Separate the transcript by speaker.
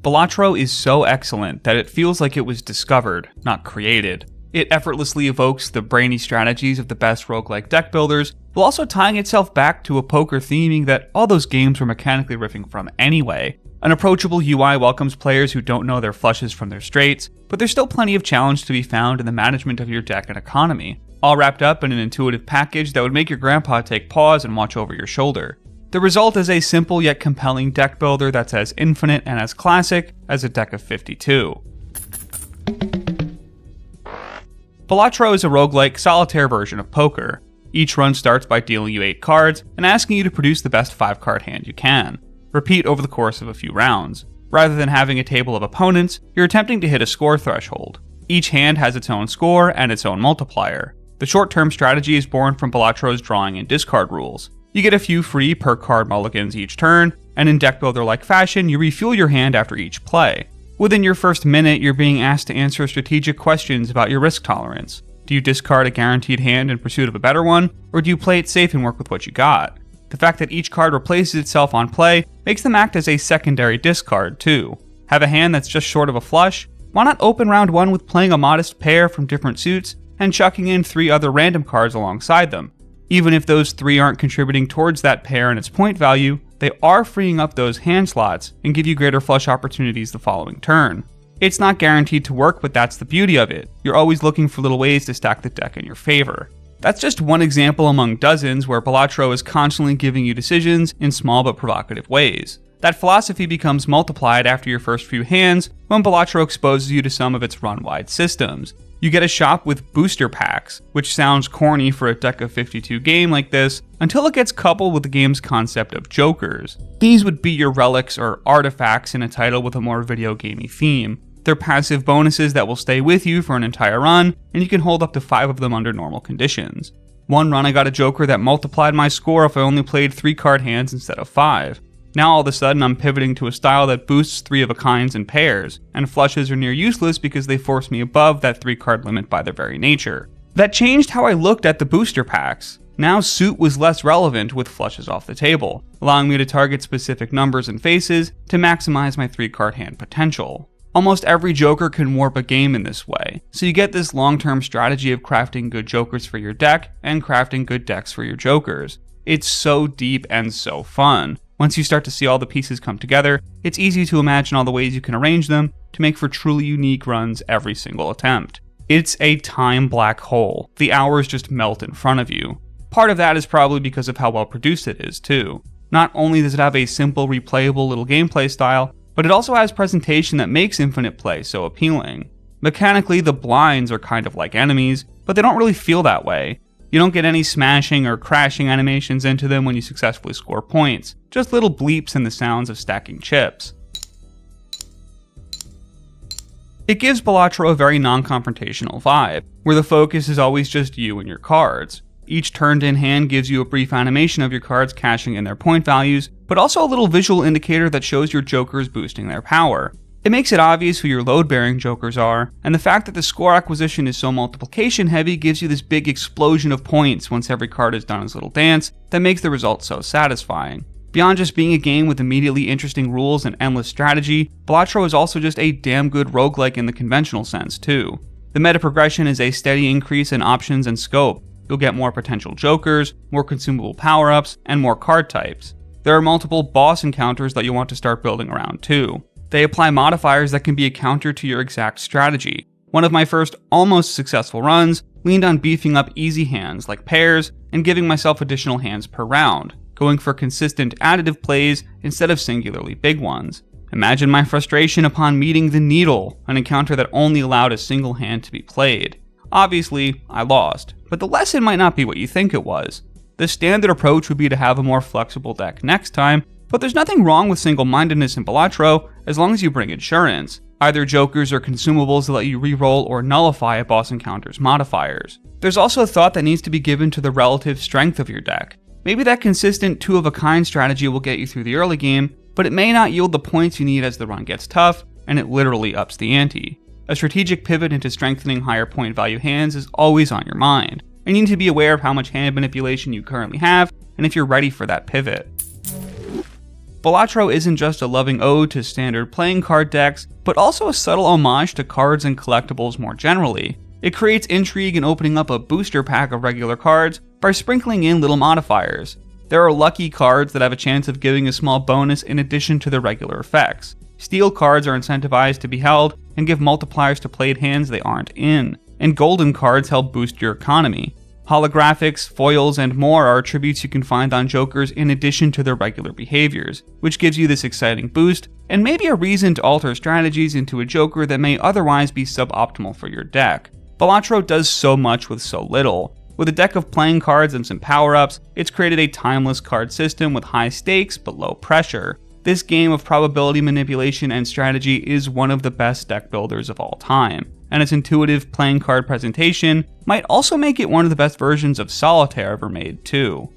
Speaker 1: Balatro is so excellent that it feels like it was discovered, not created. It effortlessly evokes the brainy strategies of the best roguelike deck builders, while also tying itself back to a poker theming that all those games were mechanically riffing from anyway. An approachable UI welcomes players who don't know their flushes from their straights, but there's still plenty of challenge to be found in the management of your deck and economy, all wrapped up in an intuitive package that would make your grandpa take pause and watch over your shoulder. The result is a simple yet compelling deck builder that's as infinite and as classic as a deck of 52. Balatro is a roguelike solitaire version of poker. Each run starts by dealing you 8 cards and asking you to produce the best 5-card hand you can. Repeat over the course of a few rounds. Rather than having a table of opponents, you're attempting to hit a score threshold. Each hand has its own score and its own multiplier. The short-term strategy is born from Balatro's drawing and discard rules. You get a few free per card mulligans each turn, and in deck builder-like fashion, you refuel your hand after each play. Within your first minute, you're being asked to answer strategic questions about your risk tolerance. Do you discard a guaranteed hand in pursuit of a better one, or do you play it safe and work with what you got? The fact that each card replaces itself on play makes them act as a secondary discard, too. Have a hand that's just short of a flush? Why not open round 1 with playing a modest pair from different suits and chucking in 3 other random cards alongside them? Even if those 3 aren't contributing towards that pair and its point value, they are freeing up those hand slots and give you greater flush opportunities the following turn. It's not guaranteed to work, but that's the beauty of it. You're always looking for little ways to stack the deck in your favor. That's just one example among dozens where Balatro is constantly giving you decisions in small but provocative ways. That philosophy becomes multiplied after your first few hands when Balatro exposes you to some of its run-wide systems. You get a shop with booster packs, which sounds corny for a deck of 52 game like this, until it gets coupled with the game's concept of jokers. These would be your relics or artifacts in a title with a more video gamey theme. They're passive bonuses that will stay with you for an entire run, and you can hold up to 5 of them under normal conditions. One run I got a joker that multiplied my score if I only played 3 card hands instead of 5. Now all of a sudden I'm pivoting to a style that boosts 3 of a kinds and pairs, and flushes are near useless because they force me above that 3 card limit by their very nature. That changed how I looked at the booster packs. Now suit was less relevant with flushes off the table, allowing me to target specific numbers and faces to maximize my 3 card hand potential. Almost every joker can warp a game in this way, so you get this long-term strategy of crafting good jokers for your deck and crafting good decks for your jokers. It's so deep and so fun. Once you start to see all the pieces come together, it's easy to imagine all the ways you can arrange them to make for truly unique runs every single attempt. It's a time black hole. The hours just melt in front of you. Part of that is probably because of how well produced it is, too. Not only does it have a simple, replayable little gameplay style, but it also has presentation that makes infinite play so appealing. Mechanically, the blinds are kind of like enemies, but they don't really feel that way. You don't get any smashing or crashing animations into them when you successfully score points, just little bleeps and the sounds of stacking chips. It gives Balatro a very non-confrontational vibe, where the focus is always just you and your cards. Each turned-in hand gives you a brief animation of your cards cashing in their point values, but also a little visual indicator that shows your jokers boosting their power. It makes it obvious who your load-bearing jokers are, and the fact that the score acquisition is so multiplication-heavy gives you this big explosion of points once every card is done its little dance that makes the result so satisfying. Beyond just being a game with immediately interesting rules and endless strategy, Balatro is also just a damn good roguelike in the conventional sense, too. The meta progression is a steady increase in options and scope. You'll get more potential jokers, more consumable power-ups, and more card types. There are multiple boss encounters that you'll want to start building around, too. They apply modifiers that can be a counter to your exact strategy. One of my first almost successful runs leaned on beefing up easy hands like pairs and giving myself additional hands per round, going for consistent additive plays instead of singularly big ones. Imagine my frustration upon meeting the Needle, an encounter that only allowed a single hand to be played. Obviously, I lost, but the lesson might not be what you think it was. The standard approach would be to have a more flexible deck next time, but there's nothing wrong with single-mindedness in Balatro as long as you bring insurance, either jokers or consumables that let you reroll or nullify a boss encounter's modifiers. There's also a thought that needs to be given to the relative strength of your deck. Maybe that consistent 2-of-a-kind strategy will get you through the early game, but it may not yield the points you need as the run gets tough, and it literally ups the ante. A strategic pivot into strengthening higher point value hands is always on your mind, and you need to be aware of how much hand manipulation you currently have, and if you're ready for that pivot. Balatro isn't just a loving ode to standard playing card decks, but also a subtle homage to cards and collectibles more generally. It creates intrigue in opening up a booster pack of regular cards by sprinkling in little modifiers. There are lucky cards that have a chance of giving a small bonus in addition to the regular effects. Steel cards are incentivized to be held and give multipliers to played hands they aren't in, and golden cards help boost your economy. Holographics, foils, and more are attributes you can find on jokers in addition to their regular behaviors, which gives you this exciting boost, and maybe a reason to alter strategies into a joker that may otherwise be suboptimal for your deck. Balatro does so much with so little. With a deck of playing cards and some power-ups, it's created a timeless card system with high stakes but low pressure. This game of probability manipulation and strategy is one of the best deck builders of all time, and its intuitive playing card presentation might also make it one of the best versions of Solitaire ever made too.